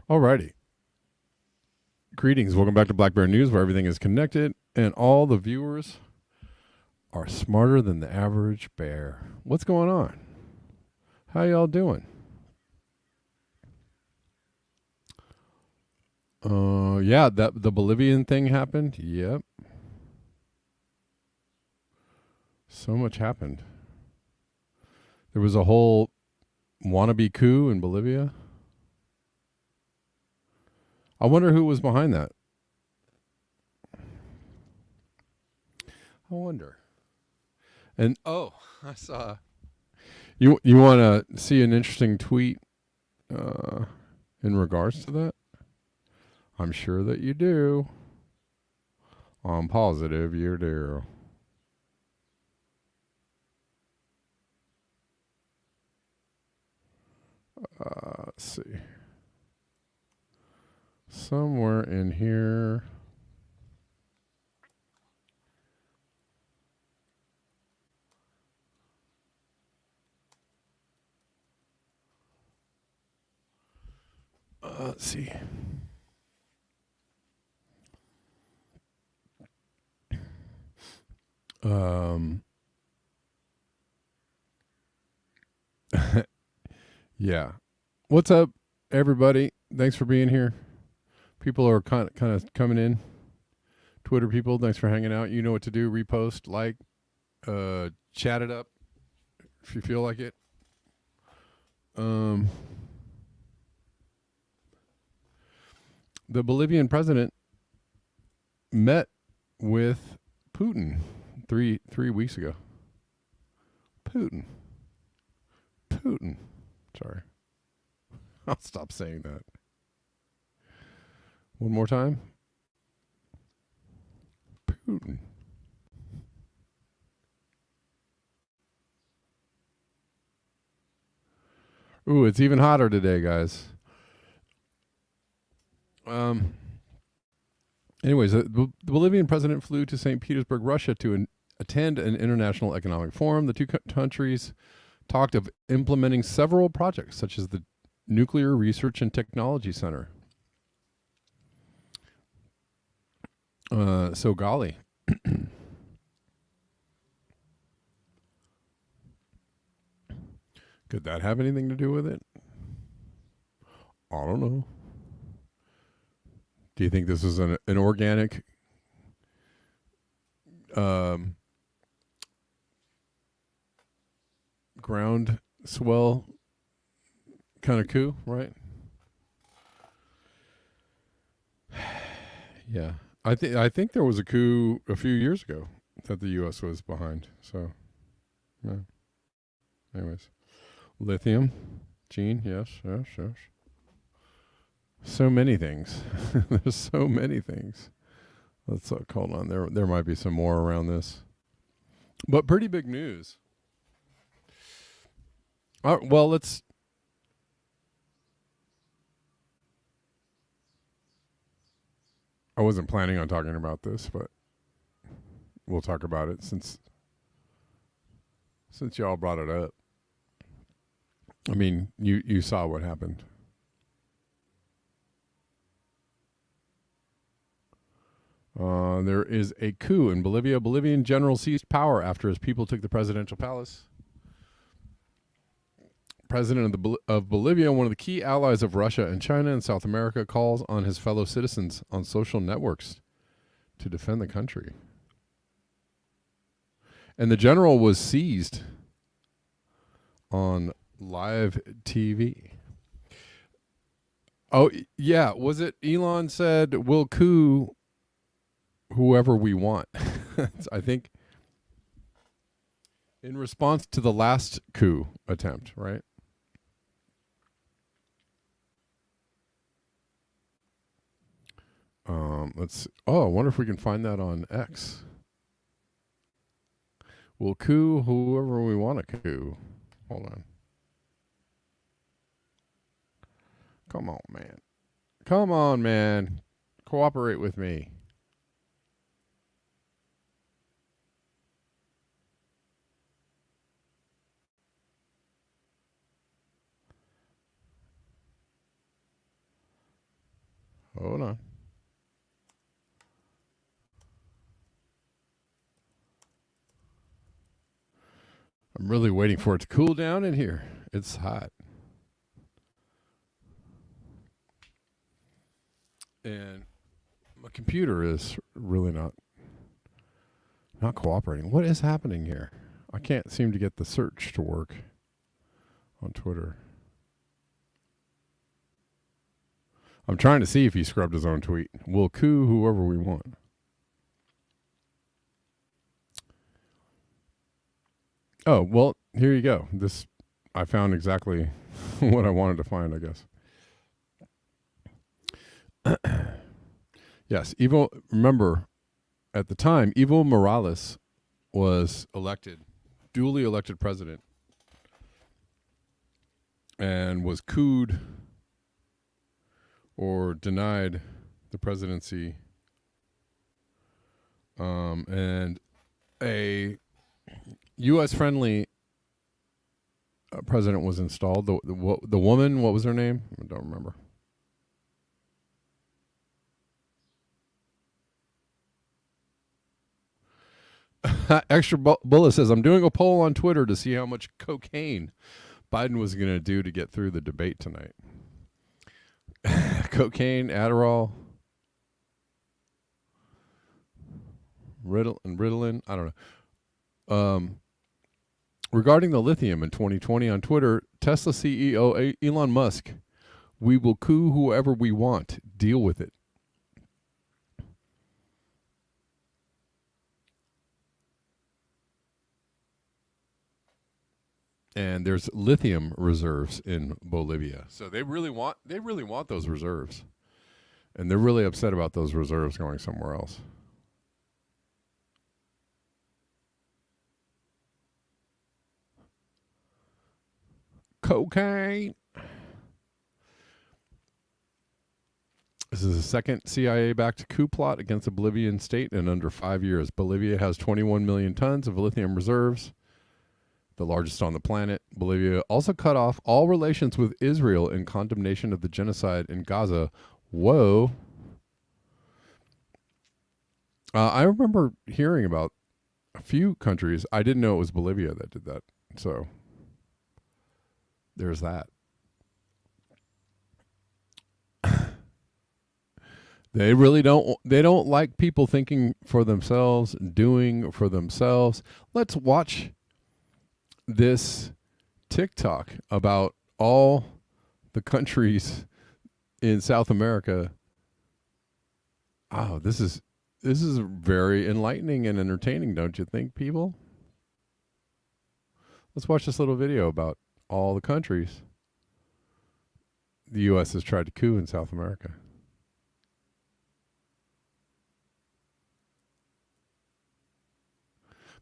Alrighty. Greetings. Welcome back to Black Bear News, where everything is connected and all the viewers are smarter than the average bear. What's going on? How y'all doing? Yeah, that the Bolivian thing happened. Yep. So much happened. There was a whole wannabe coup in Bolivia. I wonder who was behind that. I wonder. And I saw you want to see an interesting tweet uh, in regards to that? I'm sure that you do. I'm positive you do. Let's see. Somewhere in here. Let's see. Um, yeah. What's up, everybody? Thanks for being here. People are kind of coming in. Twitter people, thanks for hanging out. You know what to do. Repost, like, chat it up if you feel like it. Um, the Bolivian president met with Putin three weeks ago. Putin. Sorry. I'll stop saying that. One more time. Putin. Ooh, it's even hotter today, guys. Um. Anyways, the Bolivian president flew to St. Petersburg, Russia, to attend an international economic forum. The two countries talked of implementing several projects, such as the Nuclear Research and Technology Center. So golly. Could that have anything to do with it? I don't know. Do you think this is an organic ground swell kind of coup, right? Yeah. I think there was a coup a few years ago that the US was behind. So, yeah. Anyways, lithium, Gene, yes. So many things. There's so many things. Let's hold on. There might be some more around this, but pretty big news. Well, let's. I wasn't planning on talking about this, but we'll talk about it since y'all brought it up. I mean, you saw what happened. There is a coup in Bolivia. Bolivian general seized power after his people took the presidential palace. President of Bolivia, one of the key allies of Russia and China and South America, calls on his fellow citizens on social networks to defend the country. And the general was seized on live TV. Oh, yeah. Was it Elon said, we'll coup whoever we want? I think in response to the last coup attempt, right? Let's. Oh, I wonder if we can find that on X. We'll coup whoever we want to coup. Hold on. Come on, man. Come on, man. Cooperate with me. Hold on. I'm really waiting for it to cool down in here. It's hot. And my computer is really not cooperating. What is happening here? I can't seem to get the search to work on Twitter. I'm trying to see if he scrubbed his own tweet. We'll coup whoever we want. Oh, well, here you go. This, I found exactly what I wanted to find, I guess. Yes, remember, at the time, Evo Morales was duly elected president, and was couped or denied the presidency. And a U.S.-friendly president was installed. The woman, what was her name? I don't remember. Extra Bullet says, I'm doing a poll on Twitter to see how much cocaine Biden was going to do to get through the debate tonight. Cocaine, Adderall, Ritalin, I don't know. Regarding the lithium in 2020 on Twitter, Tesla CEO Elon Musk, we will coup whoever we want. Deal with it. And there's lithium reserves in Bolivia. So they really want those reserves. And they're really upset about those reserves going somewhere else. Cocaine. This is the second CIA-backed coup plot against a Bolivian state in under 5 years. Bolivia has 21 million tons of lithium reserves, the largest on the planet. Bolivia also cut off all relations with Israel in condemnation of the genocide in Gaza. Whoa. I remember hearing about a few countries. I didn't know it was Bolivia that did that. So there's that. They really don't like people thinking for themselves, doing for themselves. Let's watch this TikTok about all the countries in South America. Oh, this is very enlightening and entertaining, don't you think, people? Let's watch this little video about all the countries the U.S. has tried to coup in South America.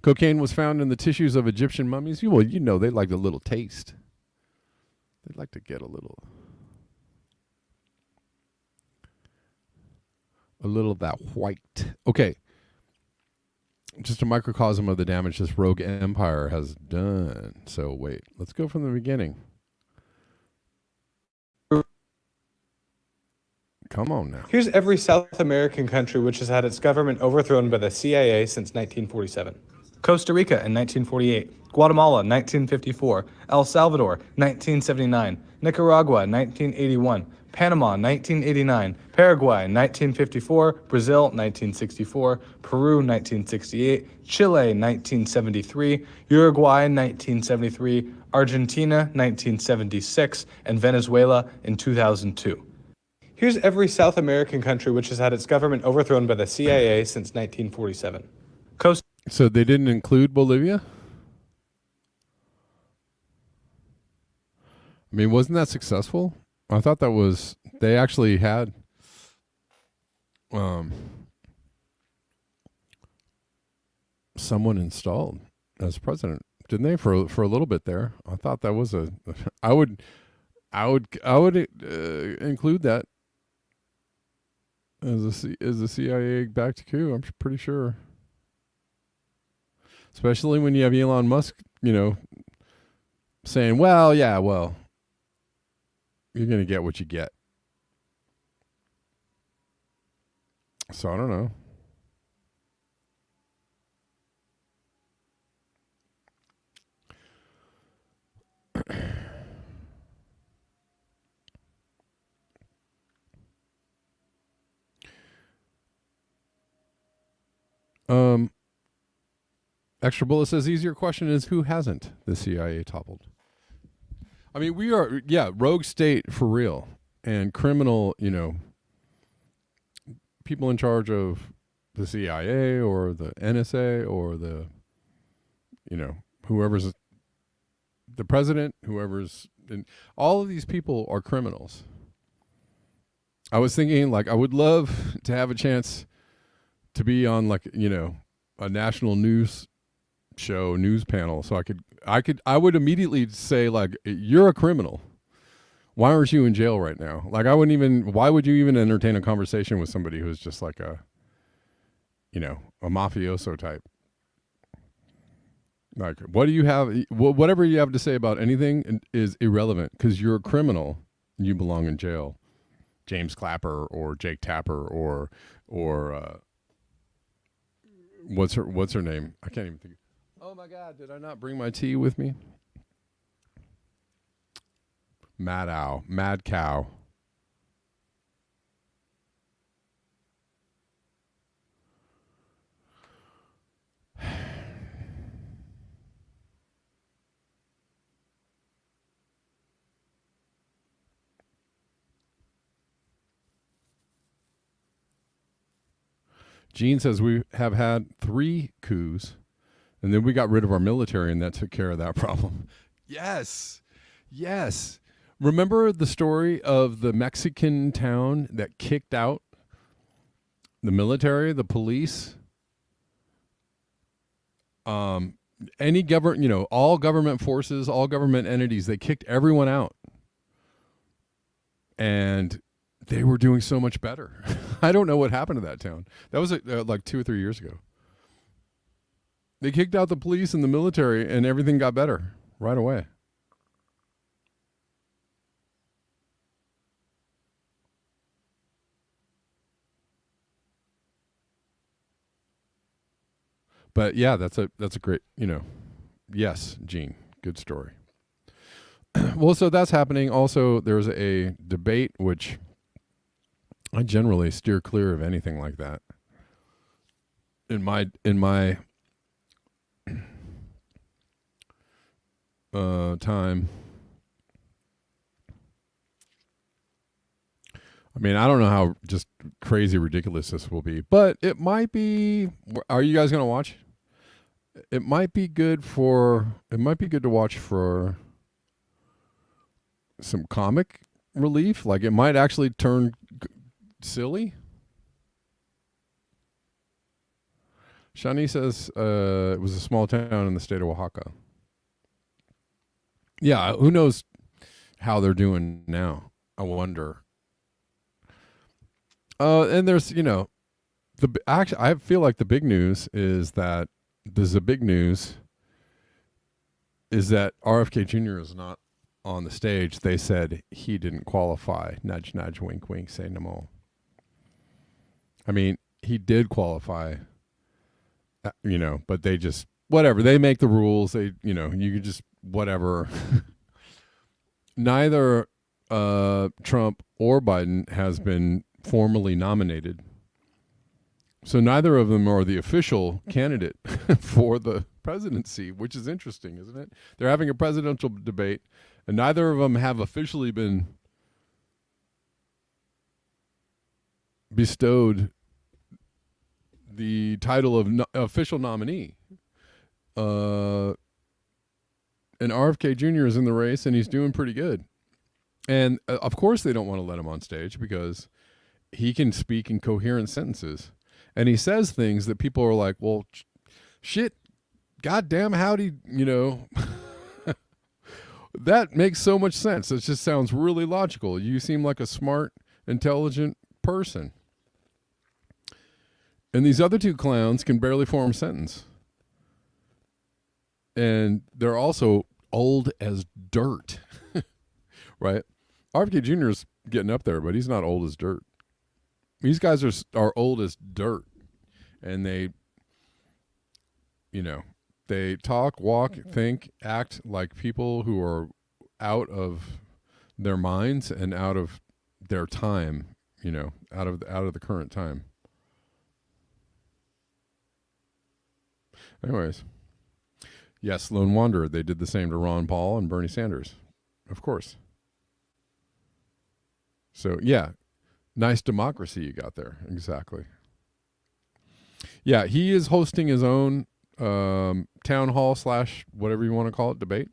Cocaine was found in the tissues of Egyptian mummies. Well, you know, they like a little taste. They'd like to get a little of that white. Okay. Just a microcosm of the damage this rogue empire has done. So wait, let's go from the beginning. Come on now. Here's every South American country which has had its government overthrown by the CIA since 1947. Costa Rica in 1948, Guatemala 1954, El Salvador 1979, Nicaragua 1981, Panama 1989, Paraguay 1954, Brazil 1964, Peru 1968, Chile 1973, Uruguay 1973, Argentina 1976, and Venezuela in 2002. Here's every South American country which has had its government overthrown by the CIA since 1947. So they didn't include Bolivia? I mean, wasn't that successful? I thought that was, they actually had someone installed as president, didn't they? For a little bit there. I thought that was I would include that as a CIA-backed coup. I'm pretty sure. Especially when you have Elon Musk, saying, well, you're going to get what you get. So I don't know. Um, Extra Bullet says easier question is who hasn't the CIA toppled? I mean, we are rogue state for real, and criminal. People in charge of the CIA or the NSA or the whoever's the president, whoever's in, all of these people are criminals. I was thinking, like, I would love to have a chance to be on, like, a national news show, news panel, so I would immediately say, like, you're a criminal. Why aren't you in jail right now? Like, why would you even entertain a conversation with somebody who's just like a mafioso type? Like, what do you have? Whatever you have to say about anything is irrelevant because you're a criminal. You belong in jail. James Clapper or Jake Tapper or what's her name? I can't even think. Oh my God! Did I not bring my tea with me? Mad Cow. Gene says we have had 3 coups, and then we got rid of our military, and that took care of that problem. Yes. Remember the story of the Mexican town that kicked out the military, the police, any government, all government forces, all government entities, they kicked everyone out. And they were doing so much better. I don't know what happened to that town. That was like 2 or 3 years ago. They kicked out the police and the military, and everything got better right away. But yeah, that's a great, yes, Gene, good story. Well, so that's happening. Also, there's a debate, which I generally steer clear of anything like that. In my time, I mean, I don't know how just crazy ridiculous this will be, but it might be. Are you guys going to watch? It might be good to watch for some comic relief. Like, it might actually turn silly. Shani says it was a small town in the state of Oaxaca. Yeah, who knows how they're doing now? I wonder. And there's, I feel like the big news is that RFK Jr. is not on the stage. They said he didn't qualify. Nudge, nudge, wink, wink, say no more. I mean, he did qualify, but they just, whatever. They make the rules. They, you can just, whatever. Neither Trump or Biden has been formally nominated. So neither of them are the official candidate for the presidency, which is interesting, isn't it? They're having a presidential debate, and neither of them have officially been bestowed the title of official nominee. And RFK Jr. is in the race, and he's doing pretty good. And of course they don't want to let him on stage because he can speak in coherent sentences. And he says things that people are like, well, shit, goddamn howdy, that makes so much sense. It just sounds really logical. You seem like a smart, intelligent person. And these other 2 clowns can barely form a sentence. And they're also old as dirt, right? RFK Jr. is getting up there, but he's not old as dirt. These guys are old as dirt, and they talk, walk, think, act like people who are out of their minds and out of their time, out of the current time. Anyways, yes, Lone Wanderer. They did the same to Ron Paul and Bernie Sanders, of course. So yeah, nice democracy you got there. Exactly. Yeah, he is hosting his own town hall / whatever you want to call it debate.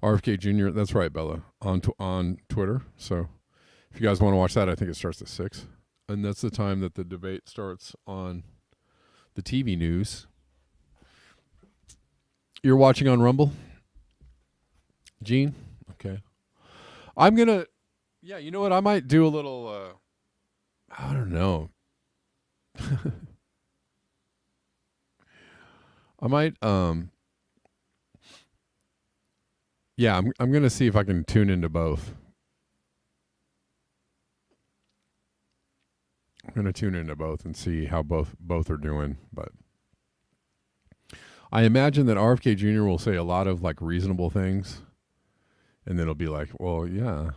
RFK Jr. That's right, Bella, on Twitter. So if you guys want to watch that, I think it starts at 6, and that's the time that the debate starts on the TV news. You're watching on Rumble, Gene? Okay. I'm gonna. Yeah, you know what? I might do a little. I don't know. I might. Yeah, I'm gonna see if I can tune into both. I'm gonna tune into both and see how both are doing. But I imagine that RFK Jr. will say a lot of like reasonable things, and then it'll be like, well, yeah.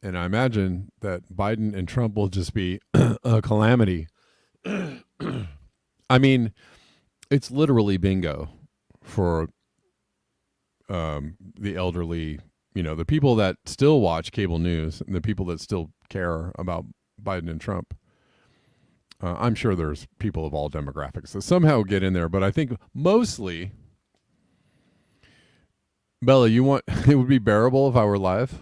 And I imagine that Biden and Trump will just be a calamity. I mean, it's literally bingo for the elderly, the people that still watch cable news and the people that still care about Biden and Trump. I'm sure there's people of all demographics that somehow get in there, but I think mostly, Bella, it would be bearable if I were live.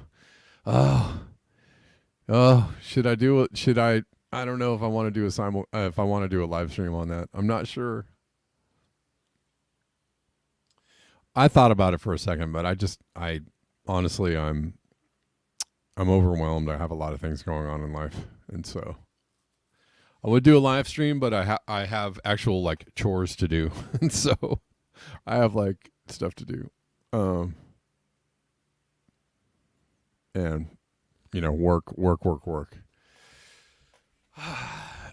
Should I do it? I don't know if I want to do if I want to do a live stream on that. I'm not sure. I thought about it for a second, but I honestly, I'm overwhelmed. I have a lot of things going on in life, and so I would do a live stream, but I have actual like chores to do, and so I have like stuff to do, and work.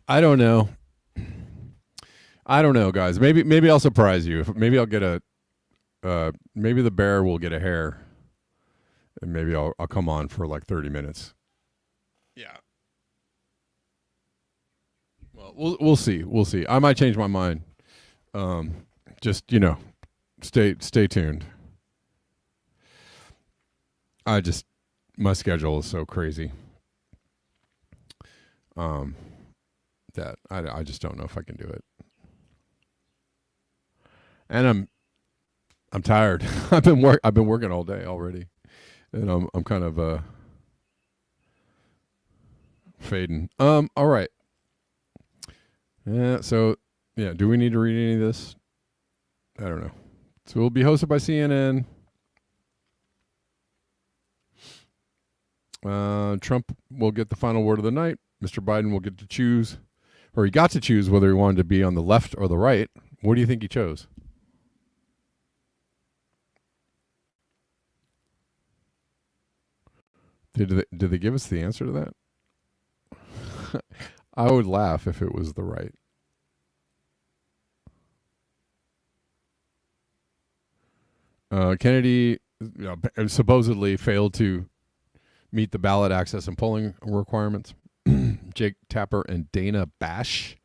I don't know, guys. Maybe I'll surprise you. Maybe I'll get maybe the bear will get a hair, and maybe I'll come on for like 30 minutes. Yeah. Well, we'll see. We'll see. I might change my mind. Just stay tuned. My schedule is so crazy. That I just don't know if I can do it. And I'm tired. I've been working all day already, and I'm kind of fading. All right. Yeah. So yeah. Do we need to read any of this? I don't know. So we'll be hosted by CNN. Trump will get the final word of the night. Mr. Biden will get to choose, or he got to choose whether he wanted to be on the left or the right. What do you think he chose? Did they give us the answer to that? I would laugh if it was the right. Kennedy supposedly failed to meet the ballot access and polling requirements. Jake Tapper and Dana Bash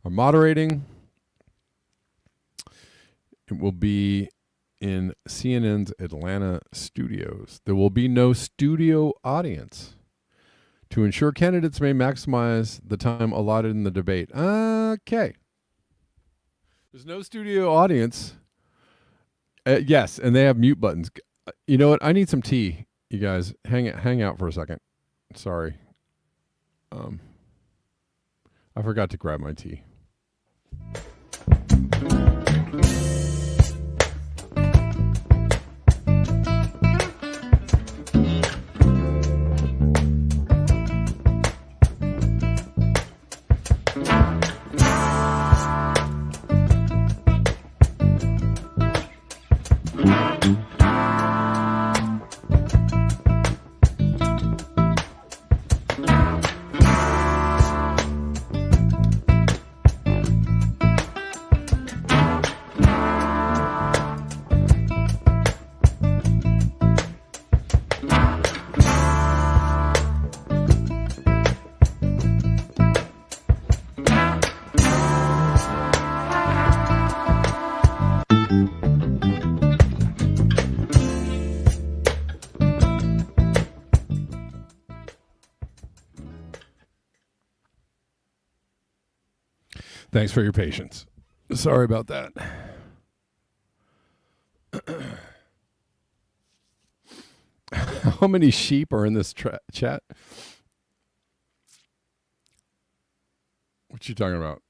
are moderating. It will be in CNN's Atlanta studios. There will be no studio audience to ensure candidates may maximize the time allotted in the debate. Okay. There's no studio audience. Yes, and they have mute buttons. You know what? I need some tea. You guys, hang out for a second. Sorry. I forgot to grab my tea. Thanks for your patience. Sorry about that. How many sheep are in this chat? What you talking about?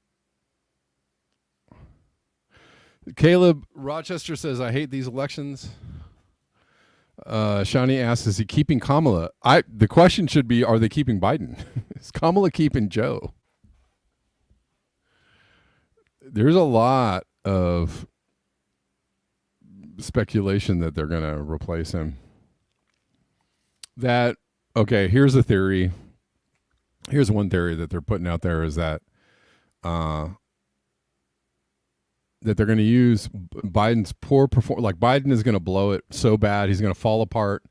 Caleb Rochester says, I hate these elections. Shani asks, is he keeping Kamala? The question should be, are they keeping Biden? Is Kamala keeping Joe? There's a lot of speculation that they're going to replace him. Here's a theory. Here's one theory that they're putting out there is that that they're going to use Biden's poor performance. Like Biden is going to blow it so bad, he's going to fall apart.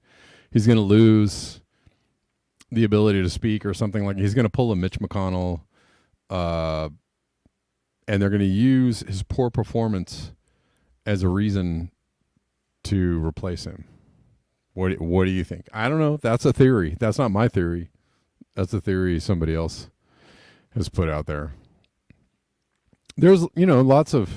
He's going to lose the ability to speak or something like. He's going to pull a Mitch McConnell, and they're going to use his poor performance as a reason to replace him. What do you think? I don't know. That's a theory. That's not my theory. That's a theory somebody else has put out there. There's, lots of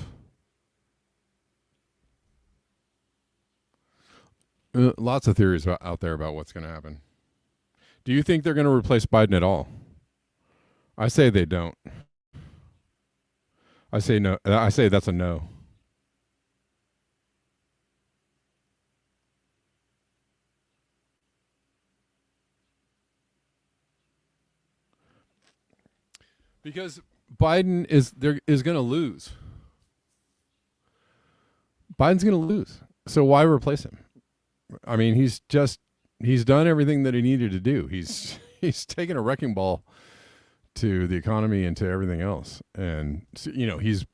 theories out there about what's going to happen. Do you think they're going to replace Biden at all? I say they don't. I say no. I say that's a no. Because Biden is going to lose. Biden's going to lose. So why replace him? I mean, he's done everything that he needed to do. He's taken a wrecking ball to the economy and to everything else. And he's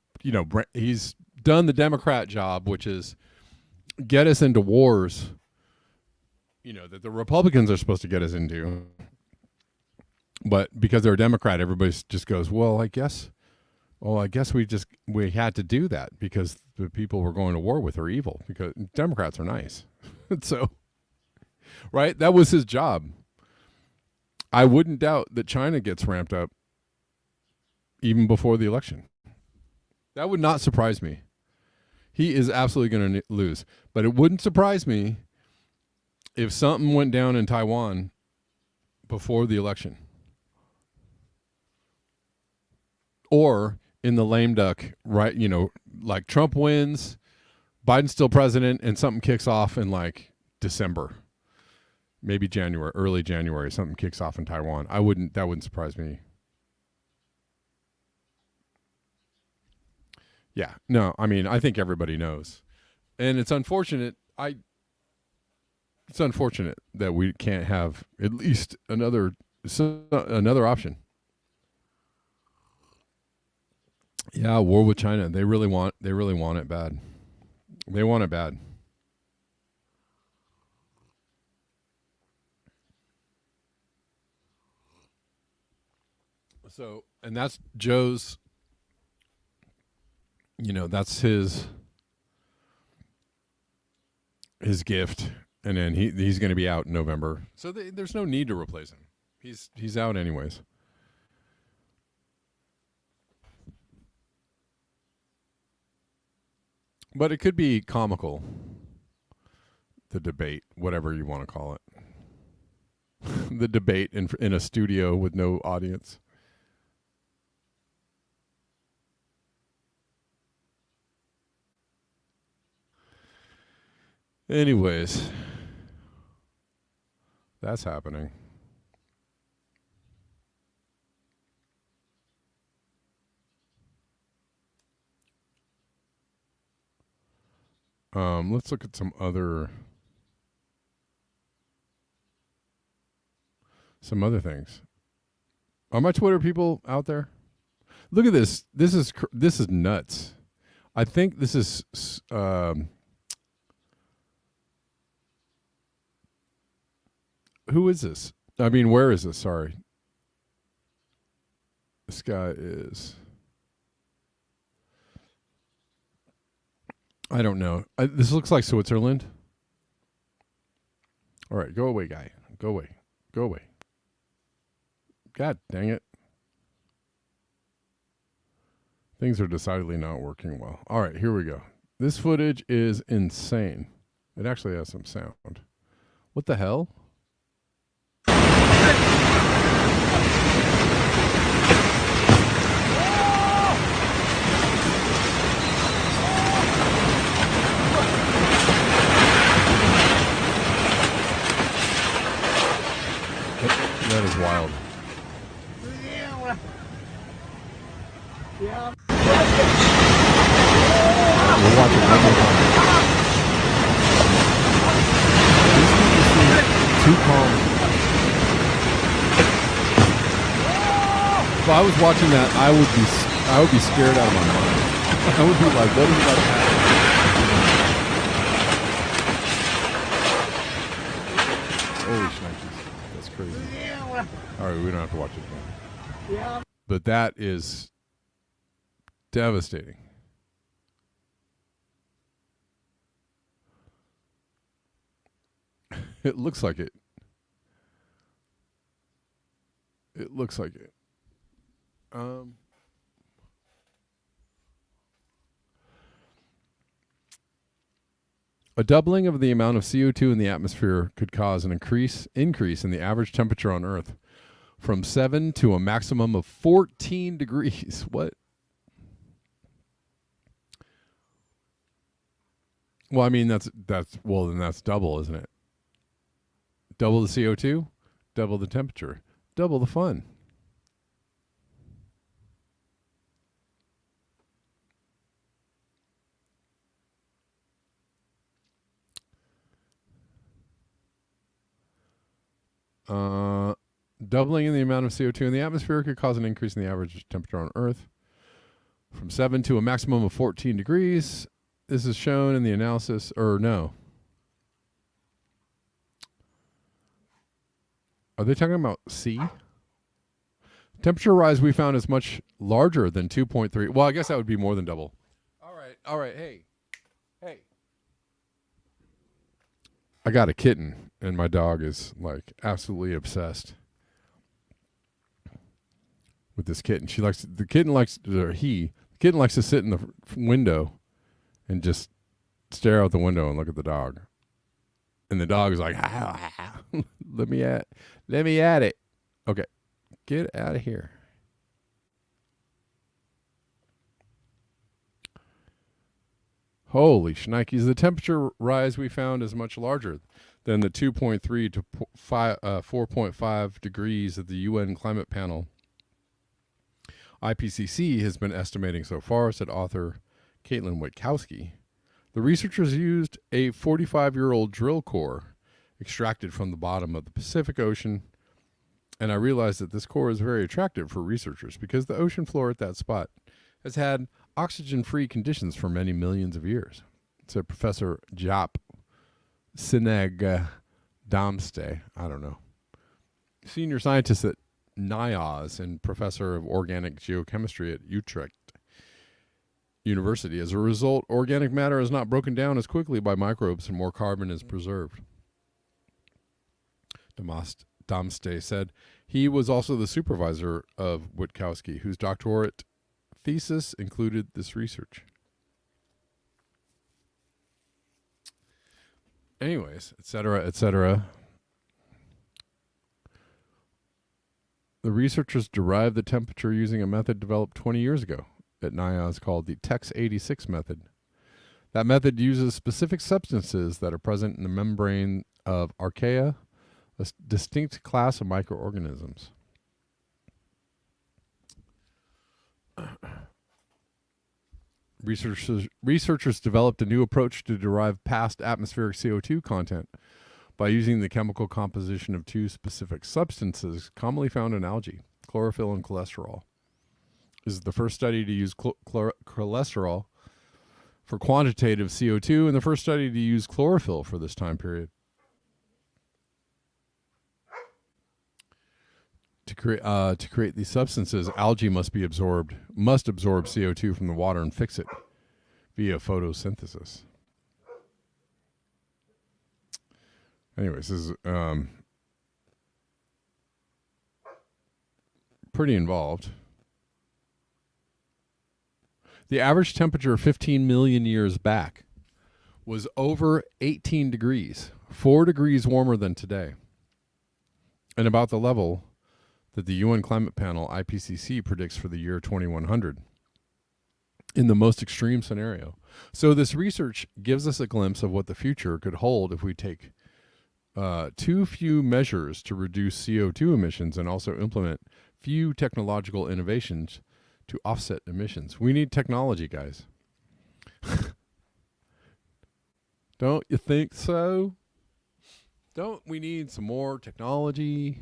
done the Democrat job, which is get us into wars, that the Republicans are supposed to get us into. But because they're a Democrat, everybody just goes, I guess we had to do that because the people we're going to war with are evil because Democrats are nice. So, right? That was his job. I wouldn't doubt that China gets ramped up even before the election. That would not surprise me. He is absolutely going to lose. But it wouldn't surprise me if something went down in Taiwan before the election. Or in the lame duck, right? Like Trump wins, Biden's still president, and something kicks off in like December, maybe January, early January. Something kicks off in Taiwan. That wouldn't surprise me. Yeah, no, I mean, I think everybody knows, and it's unfortunate. It's unfortunate that we can't have at least another option. Yeah, war with China. They really want it bad. They want it bad. So, and that's Joe's, that's his gift. And then he's going to be out in November. So there's no need to replace him. He's out anyways. But it could be comical, the debate, whatever you want to call it. The debate in a studio with no audience. Anyways, that's happening. Let's look at some other things. Are my Twitter people out there? Look at this. This is nuts. I think this is who is this? I mean, where is this? Sorry. This guy is, I don't know. This looks like Switzerland. All right, go away, guy. Go away. Go away. God dang it. Things are decidedly not working well. All right, here we go. This footage is insane. It actually has some sound. What the hell? That is wild. Yeah. We'll watch it one more time. These people seem too calm. If I was watching that, I would be scared out of my mind. I would be like, what is about to happen? Holy shnikes. That's crazy. All right, we don't have to watch it again. Yeah. But that is devastating. It looks like it. It looks like it. A doubling of the amount of CO2 in the atmosphere could cause an increase in the average temperature on Earth from 7 to a maximum of 14 degrees. What? Well, I mean, then that's double, isn't it? Double the CO2, double the temperature, double the fun. Doubling in the amount of CO2 in the atmosphere could cause an increase in the average temperature on Earth from 7 to a maximum of 14 degrees. This is shown in the analysis, or no. Are they talking about C? Temperature rise we found is much larger than 2.3. Well, I guess that would be more than double. All right, hey. I got a kitten, and my dog is like absolutely obsessed with this kitten. The kitten likes to sit in the window and just stare out the window and look at the dog. And the dog is like, let me at it. Okay, get out of here. Holy shnikes. The temperature rise we found is much larger than the 2.3 to 4.5 degrees that the UN climate panel IPCC has been estimating so far, said author Caitlin Witkowski. The researchers used a 45-year-old drill core extracted from the bottom of the Pacific Ocean, and I realized that this core is very attractive for researchers because the ocean floor at that spot has had oxygen-free conditions for many millions of years, said Professor Jap Sineg Damste, I don't know, senior scientist at NIOS and professor of organic geochemistry at Utrecht University. As a result, organic matter is not broken down as quickly by microbes and more carbon is preserved. Damste said he was also the supervisor of Witkowski, whose doctorate thesis included this research. Anyways, etc., etc. The researchers derived the temperature using a method developed 20 years ago at NIOS called the TEX 86 method. That method uses specific substances that are present in the membrane of archaea, a distinct class of microorganisms. Researchers developed a new approach to derive past atmospheric CO2 content by using the chemical composition of two specific substances commonly found in algae, chlorophyll and cholesterol. This is the first study to use cholesterol for quantitative CO2 and the first study to use chlorophyll for this time period. To create these substances, algae must absorb CO2 from the water and fix it via photosynthesis. Anyways, this is pretty involved. The average temperature 15 million years back was over 18 degrees, 4 degrees warmer than today, and about the level that the UN climate panel IPCC predicts for the year 2100 in the most extreme scenario. So this research gives us a glimpse of what the future could hold if we take too few measures to reduce CO2 emissions and also implement few technological innovations to offset emissions. We need technology, guys. Don't you think so? Don't we need some more technology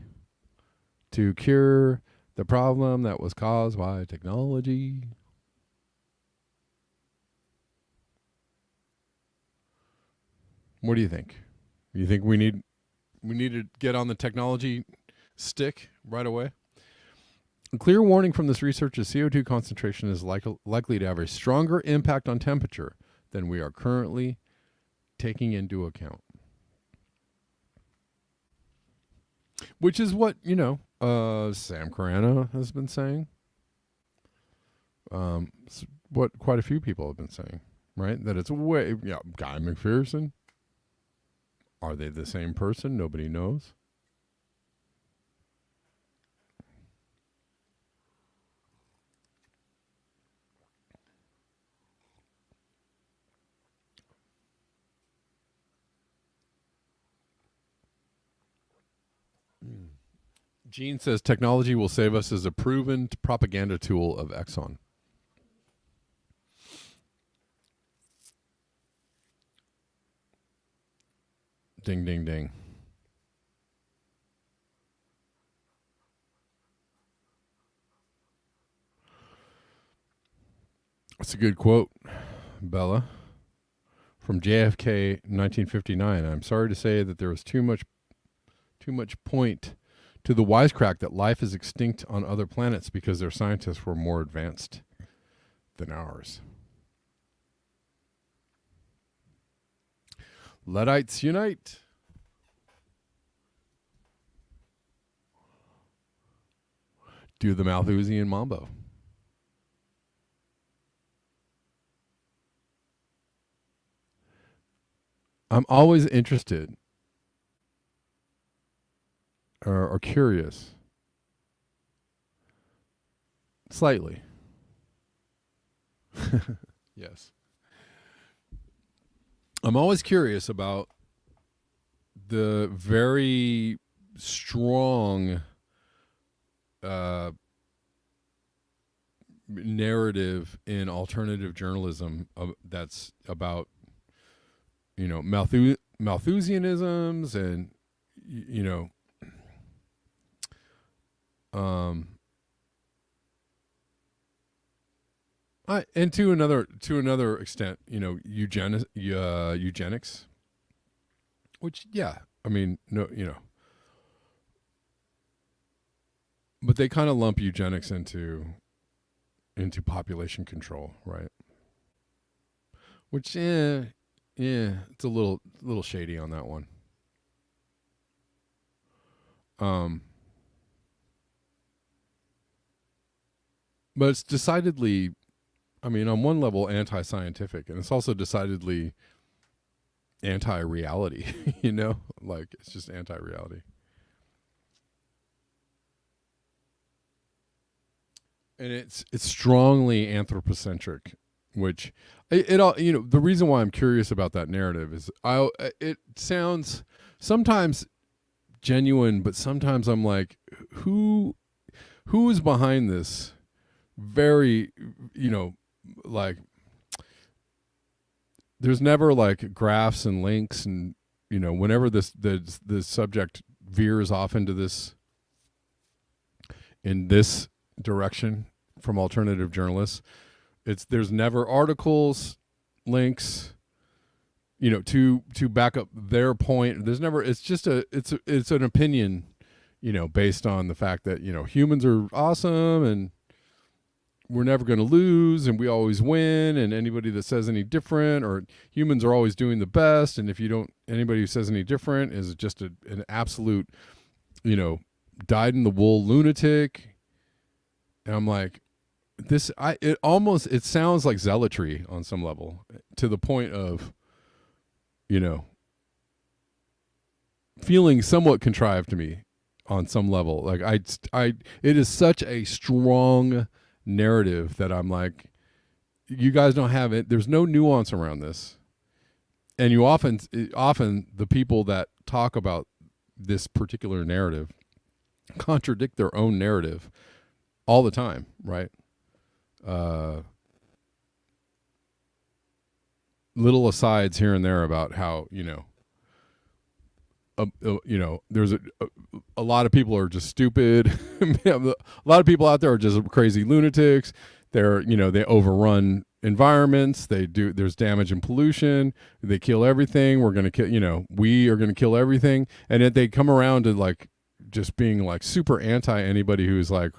to cure the problem that was caused by technology? What do you think? You think we need to get on the technology stick right away? A clear warning from this research is CO2 concentration is likely to have a stronger impact on temperature than we are currently taking into account. Which is what, Sam Carano has been saying. What quite a few people have been saying, right? That it's Guy McPherson. Are they the same person? Nobody knows. Gene says technology will save us as a proven propaganda tool of Exxon. Ding, ding, ding. That's a good quote, Bella, from JFK 1959. I'm sorry to say that there was too much point to the wisecrack that life is extinct on other planets because their scientists were more advanced than ours. Luddites unite. Do the Malthusian Mambo. I'm always interested or curious, slightly. Yes. I'm always curious about the very strong narrative in alternative journalism that's about, Malthusianisms and, and to another extent, eugenics, which, but they kind of lump eugenics into population control, right? Which, it's a little shady on that one. But it's decidedly, on one level, anti-scientific, and it's also decidedly anti-reality, like it's just anti-reality. And it's strongly anthropocentric, which it all, the reason why I'm curious about that narrative is it sounds sometimes genuine, but sometimes I'm like, who is behind this? Very, like, there's never like graphs and links, and whenever the subject veers off into this direction from alternative journalists, there's never articles, links, to back up their point. There's never. It's just it's an opinion, based on the fact that humans are awesome and we're never going to lose and we always win, and anybody that says any different, or humans are always doing the best, and anybody who says any different is just an absolute, dyed in the wool lunatic. And I'm like, it sounds like zealotry on some level, to the point of, you know, feeling somewhat contrived to me on some level. Like it is such a strong narrative that I'm like, you guys don't have it. There's no nuance around this, and you often the people that talk about this particular narrative contradict their own narrative all the time, right? Uh, Little asides here and there about how, there's a lot of people are just stupid. A lot of people out there are just crazy lunatics. They overrun environments. There's damage and pollution. They kill everything. We're going to kill, we are going to kill everything. And then they come around to like just being like super anti anybody who's like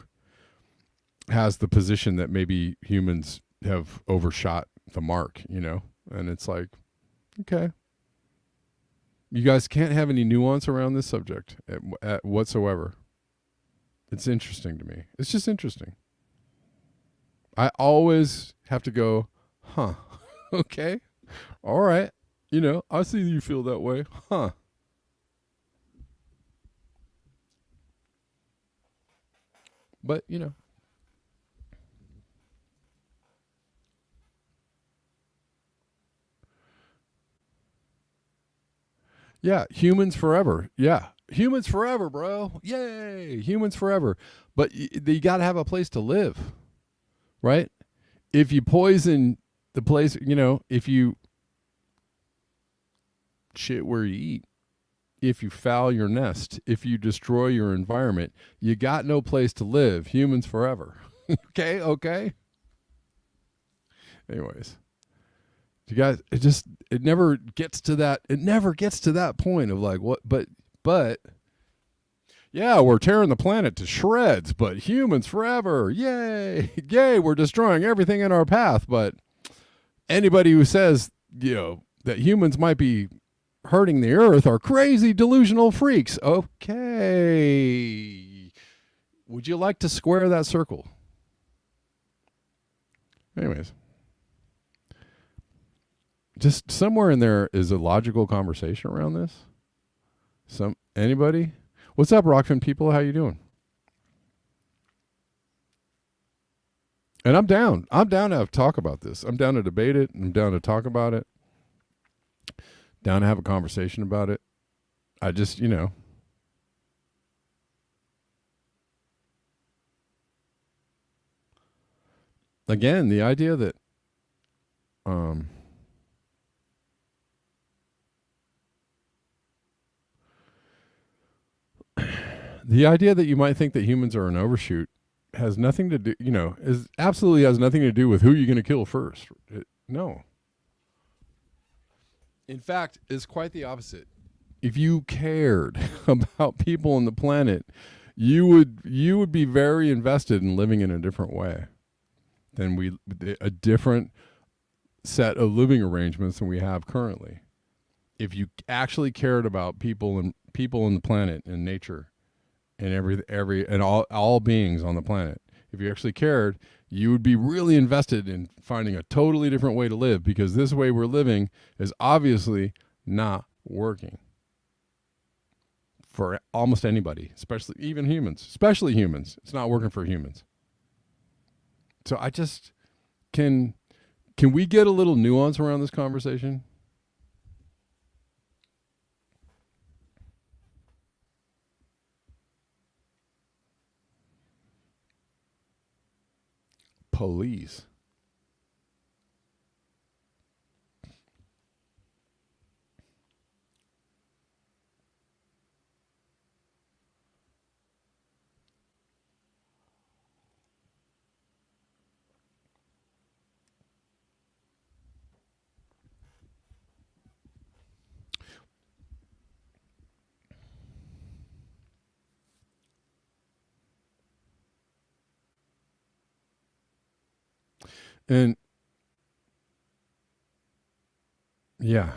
has the position that maybe humans have overshot the mark, and it's like, okay, you guys can't have any nuance around this subject at whatsoever. It's interesting to me. It's just interesting. I always have to go, huh? Okay, all right. I see you feel that way, huh? But yeah, humans forever. Yeah, humans forever, bro. Yay, humans forever. But you got to have a place to live, right? If you poison the place, if you shit where you eat, if you foul your nest, if you destroy your environment, you got no place to live. Humans forever. Okay. Anyways, you guys, it never gets to that. It never gets to that point of like what, but yeah, we're tearing the planet to shreds, but humans forever. Yay. Yay, we're destroying everything in our path. But anybody who says, that humans might be hurting the earth are crazy delusional freaks. Okay. Would you like to square that circle? Anyways, just somewhere in there is a logical conversation around this. Anybody? What's up, Rockfin people? How you doing? And I'm down. I'm down to talk about this. I'm down to debate it. I'm down to talk about it. Down to have a conversation about it. I just, again, the idea that the idea that you might think that humans are an overshoot has nothing to do, absolutely has nothing to do with who you're going to kill first. No. In fact, it's quite the opposite. If you cared about people on the planet, you would be very invested in living in a different way than a different set of living arrangements than we have currently. If you actually cared about people on the planet and nature and every and all beings on the planet, if you actually cared, you would be really invested in finding a totally different way to live, because this way we're living is obviously not working for almost anybody, especially even humans, especially humans. It's not working for humans. So I just can we get a little nuance around this conversation? Police. And yeah.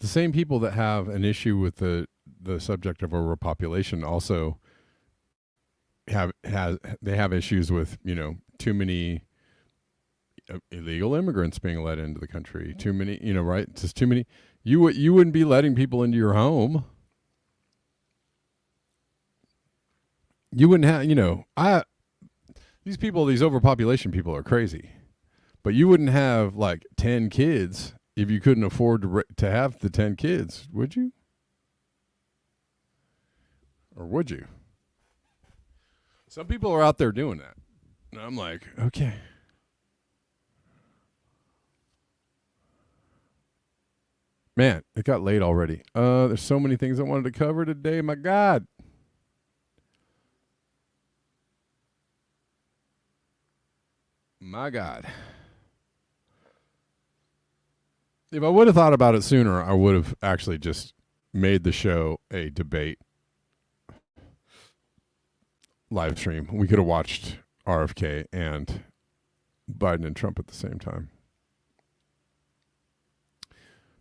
the same people that have an issue with the subject of overpopulation also have issues with, you know, too many illegal immigrants being let into the country. Too many, you know, right? Just too many. You wouldn't be letting people into your home. You wouldn't have, you know, these people, these overpopulation people are crazy. But you wouldn't have like 10 kids if you couldn't afford to have the 10 kids, would you? Or would you? Some people are out there doing that. And I'm like, okay. Man, it got late already. There's so many things I wanted to cover today. My God. My God. If I would have thought about it sooner, I would have actually just made the show a debate live stream. We could have watched RFK and Biden and Trump at the same time.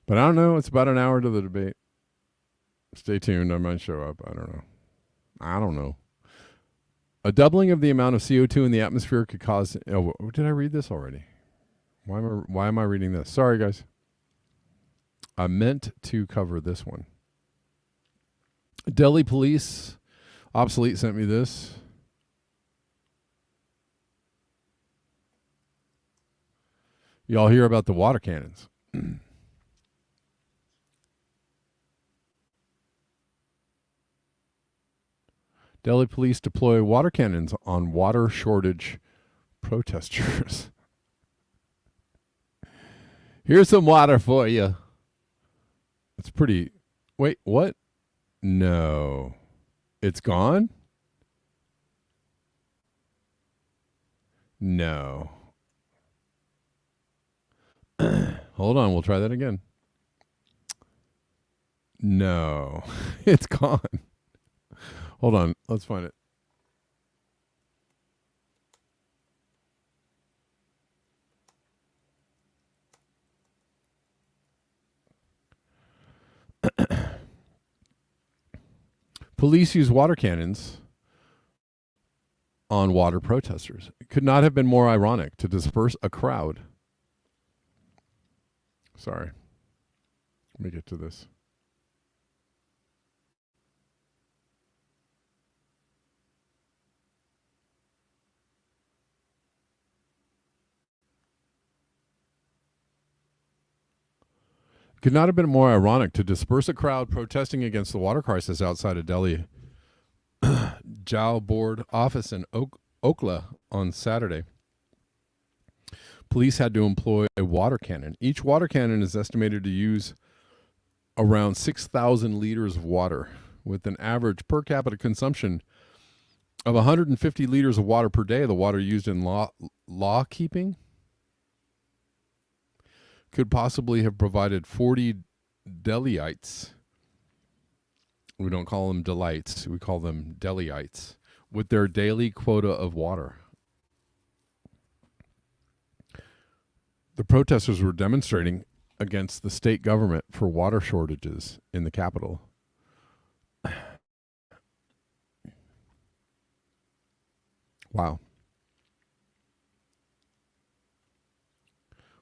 But I don't know. It's about an hour to the debate. Stay tuned. I might show up. I don't know. A doubling of the amount of CO2 in the atmosphere could cause... Oh, did I read this already? Why am I reading this? Sorry, guys. I meant to cover this one. Delhi police... Obsolete sent me this. Y'all hear about the water cannons. Delhi police deploy water cannons on water shortage protesters. Here's some water for you. It's pretty... Wait, what? No. It's gone? No. Hold on, we'll try that again. No. It's gone. Hold on, let's find it. Police use water cannons on water protesters. It could not have been more ironic to disperse a crowd. Sorry. Let me get to this. Could not have been more ironic to disperse a crowd protesting against the water crisis outside of Delhi Jal Board office in Okla on Saturday. Police had to employ a water cannon. Each water cannon is estimated to use around 6,000 liters of water, with an average per capita consumption of 150 liters of water per day. The water used in law keeping could possibly have provided 40 Delhiites. We don't call them delights. We call them Delhiites with their daily quota of water. The protesters were demonstrating against the state government for water shortages in the capital. Wow.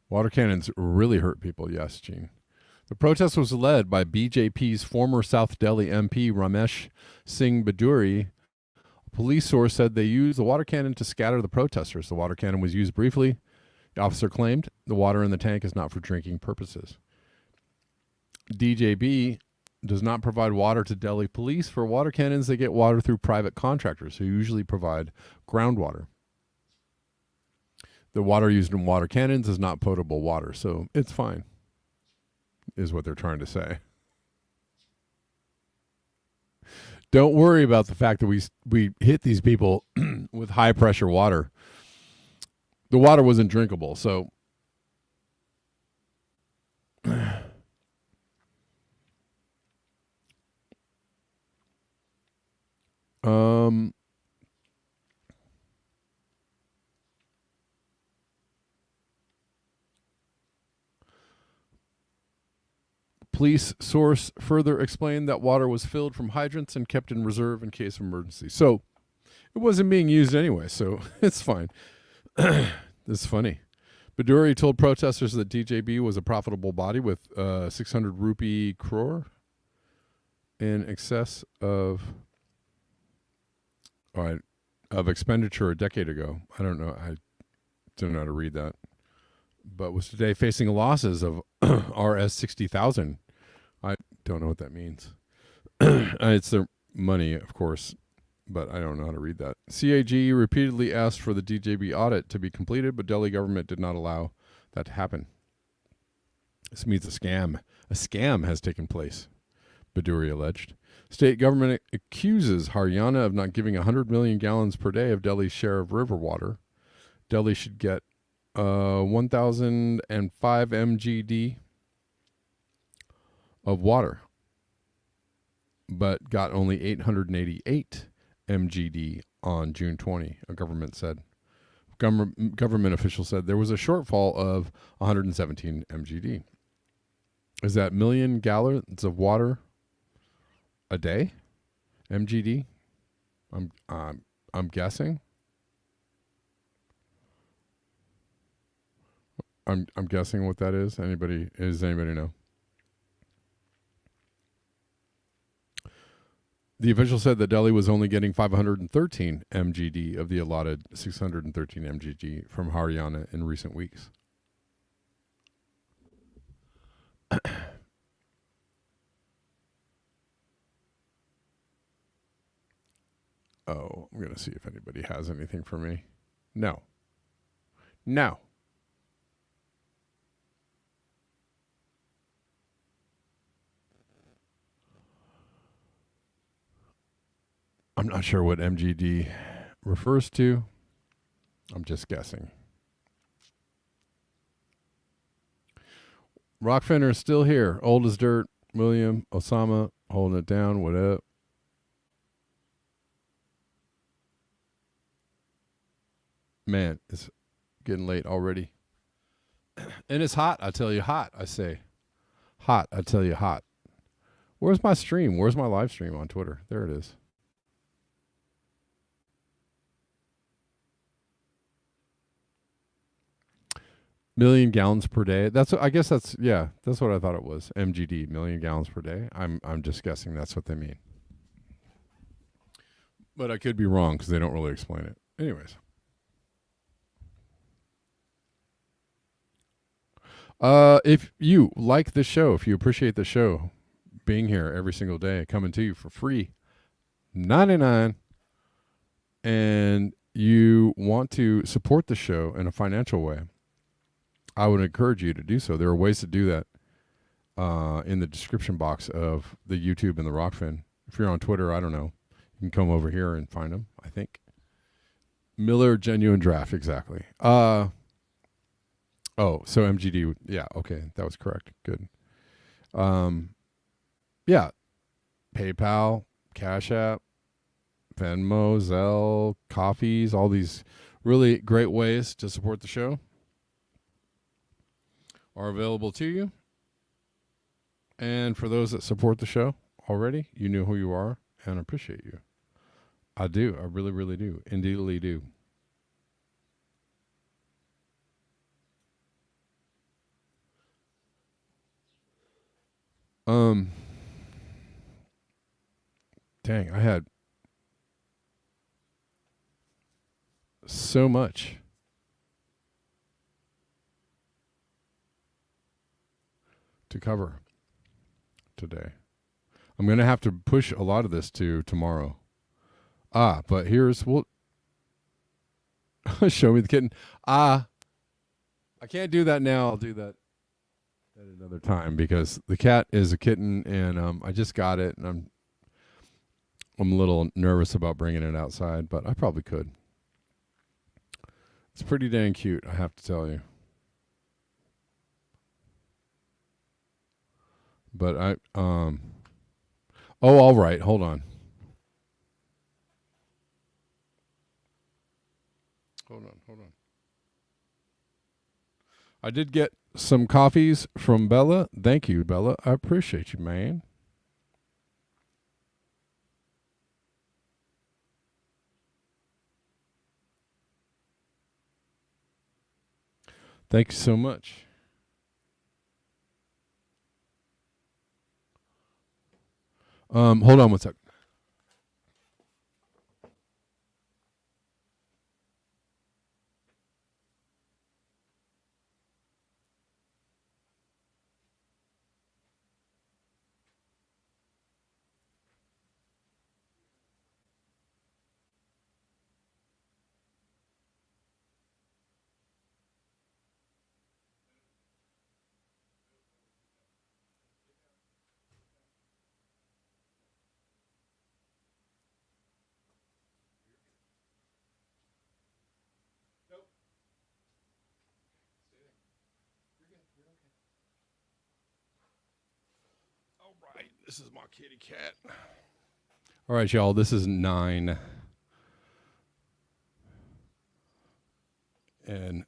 Water cannons really hurt people. Yes, Gene. The protest was led by BJP's former South Delhi MP Ramesh Singh Baduri. A police source said they used the water cannon to scatter the protesters. The water cannon was used briefly. The officer claimed the water in the tank is not for drinking purposes. DJB does not provide water to Delhi police. For water cannons, they get water through private contractors who usually provide groundwater. The water used in water cannons is not potable water, so it's fine, is what they're trying to say. Don't worry about the fact that we hit these people with high pressure water. The water wasn't drinkable, so police source further explained that water was filled from hydrants and kept in reserve in case of emergency. So it wasn't being used anyway, so it's fine. It's funny. Baduri told protesters that DJB was a profitable body with 600 rupee crore in excess of expenditure a decade ago. I don't know. I don't know how to read that. But was today facing losses of Rs 60,000. I don't know what that means. It's their money, of course, but I don't know how to read that. CAG repeatedly asked for the DJB audit to be completed, but Delhi government did not allow that to happen. This means a scam. A scam has taken place, Baduri alleged. State government accuses Haryana of not giving 100 million gallons per day of Delhi's share of river water. Delhi should get 1,005 mgd of water, but got only 888 mgd on June 20, a government said. Government official said there was a shortfall of 117 mgd. Is that million gallons of water a day? MGD? I'm guessing. I'm guessing what that is. Does anybody know? The official said that Delhi was only getting 513 mgd of the allotted 613 mgd from Haryana in recent weeks. Oh, I'm going to see if anybody has anything for me. No. I'm not sure what MGD refers to. I'm just guessing. Rockfin is still here. Old as dirt. William, Osama, holding it down. What up? Man, it's getting late already. And it's hot. I tell you, hot. I say. Hot. I tell you, hot. Where's my stream? Where's my live stream on Twitter? There it is. Million gallons per day. I guess that's what I thought it was. MGD, million gallons per day. I'm just guessing that's what they mean. But I could be wrong because they don't really explain it. Anyways. If you like the show, if you appreciate the show, being here every single day, coming to you for free, 99, and you want to support the show in a financial way, I would encourage you to do so. There are ways to do that in the description box of the YouTube and the Rockfin. If you're on Twitter, I don't know. You can come over here and find them, I think. Miller Genuine Draft, exactly. So MGD, yeah, okay, that was correct. Good. Yeah, PayPal, Cash App, Venmo, Zelle, Coffees, all these really great ways to support the show are available to you. And for those that support the show already, you know who you are, and I appreciate you. I do. I really, really do. Indeedly do. Dang, I had so much. To cover today. I'm going to have to push a lot of this to tomorrow. But we'll show me the kitten. I can't do that now. I'll do that at another time because the cat is a kitten and I just got it and I'm a little nervous about bringing it outside, but I probably could. It's pretty dang cute, I have to tell you. But all right, hold on. Hold on. I did get some coffees from Bella. Thank you, Bella. I appreciate you, man. Thank you so much. Hold on one sec. All right, this is my kitty cat. All right, y'all. This is 9. And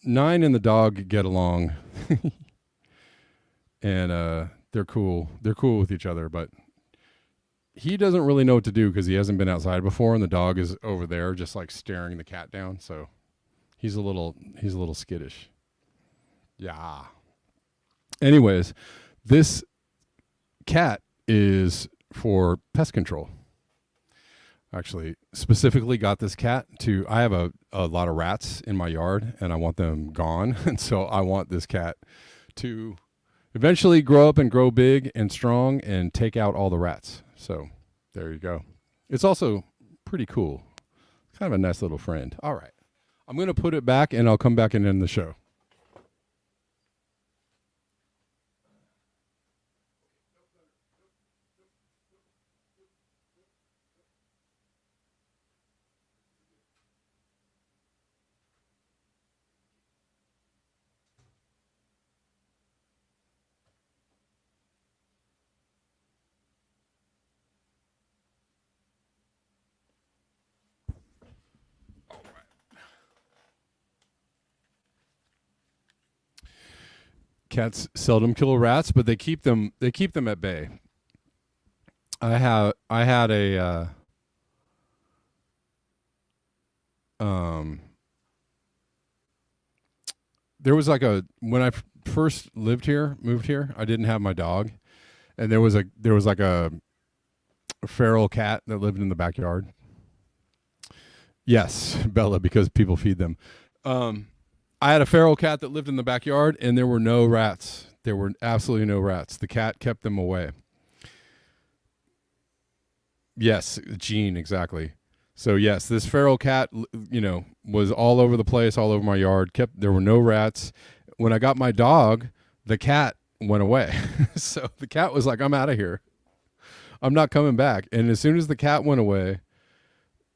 9 and the dog get along. And they're cool. They're cool with each other, but he doesn't really know what to do because he hasn't been outside before, and the dog is over there just like staring the cat down. So he's a little skittish. Yeah. Anyways, this cat is for pest control. Actually, specifically got this cat to. I have a lot of rats in my yard, and I want them gone, and so I want this cat to eventually grow up and grow big and strong and take out all the rats. So there you go. It's also pretty cool. Kind of a nice little friend. All right. I'm going to put it back, and I'll come back and end the show. Cats seldom kill rats, but they keep them at bay. I had a there was like a when I first moved here, I didn't have my dog, and there was like a feral cat that lived in the backyard. Yes, Bella, because people feed them. I had a feral cat that lived in the backyard, and there were no rats. There were absolutely no rats. The cat kept them away. Yes, Gene, exactly. So yes, this feral cat, was all over the place, all over my yard. There were no rats. When I got my dog, the cat went away. So the cat was like, "I'm out of here. I'm not coming back." And as soon as the cat went away,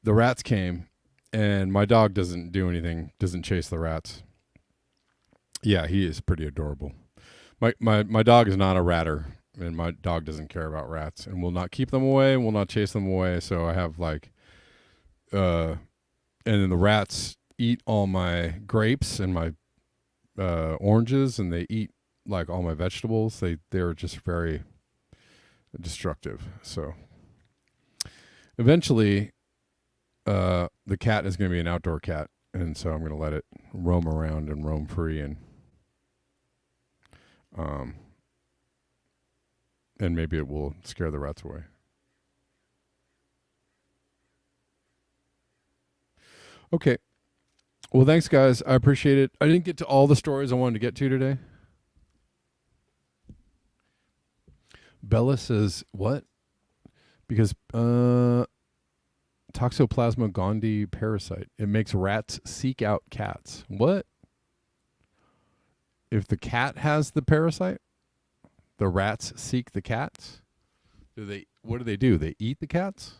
the rats came, and my dog doesn't do anything, doesn't chase the rats. Yeah, he is pretty adorable. My dog is not a ratter, and my dog doesn't care about rats and will not keep them away, will not chase them away. So I have and then the rats eat all my grapes and my oranges, and they eat like all my vegetables. They're just very destructive. So eventually, the cat is going to be an outdoor cat, and so I'm going to let it roam around and roam free, and maybe it will scare the rats away. Okay. Well, thanks, guys. I appreciate it. I didn't get to all the stories I wanted to get to today. Bella says, what? Because Toxoplasma gondii parasite. It makes rats seek out cats. What? If the cat has the parasite, the rats seek the cats? What do? They eat the cats?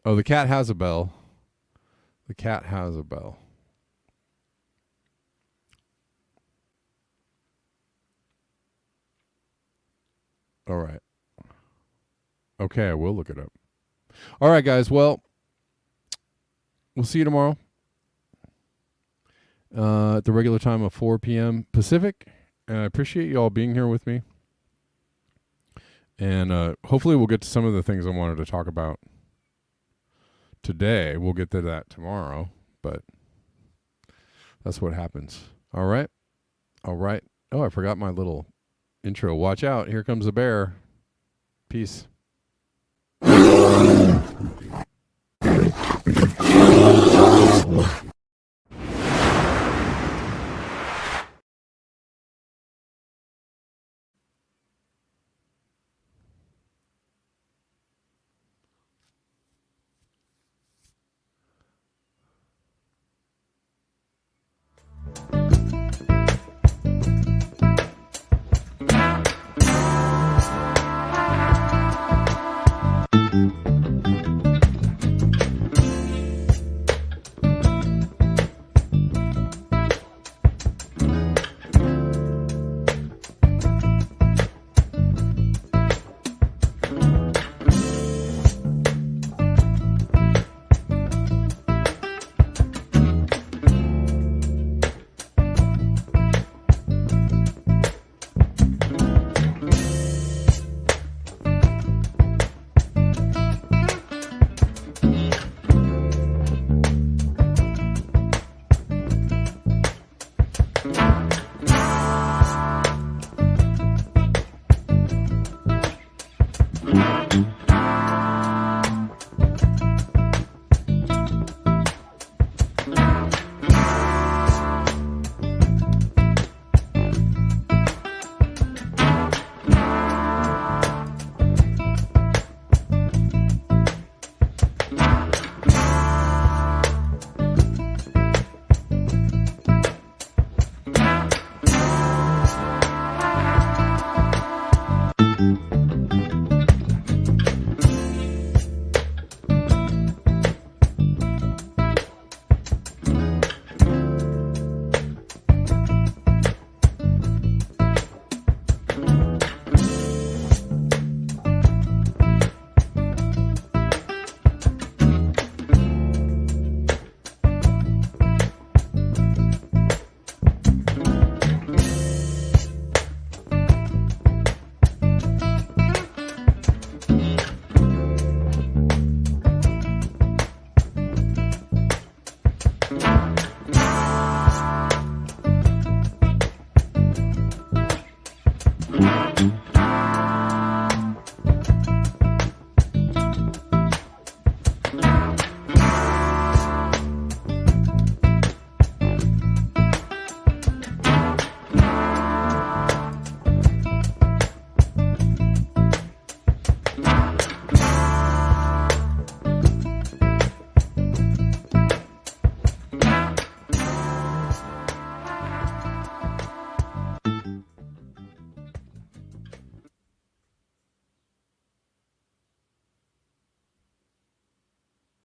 Oh, the cat has a bell. The cat has a bell. All right. Okay, I will look it up. All right, guys. Well, we'll see you tomorrow. at the regular time of 4 p.m. Pacific. And I appreciate you all being here with me. And hopefully we'll get to some of the things I wanted to talk about today. We'll get to that tomorrow, but that's what happens. All right. All right. Oh, I forgot my little intro. Watch out. Here comes a bear. Peace.